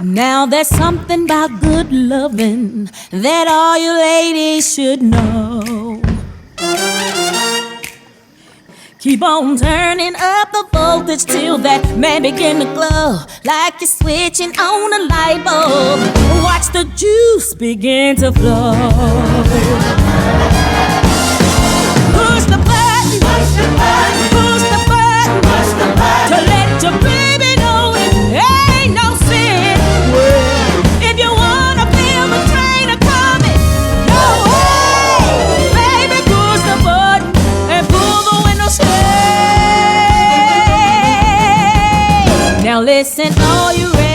Now there's something about good loving that all you ladies should know. Keep on turning up the voltage till that man begin to glow, like you're switching on a light bulb. Watch the juice begin to flow. Push the button, push the button, push the button, push the button, to let your baby know it ain't no sin. If you wanna feel the train a coming, no way, baby, push the button and pull the window straight. Now listen, all you ready?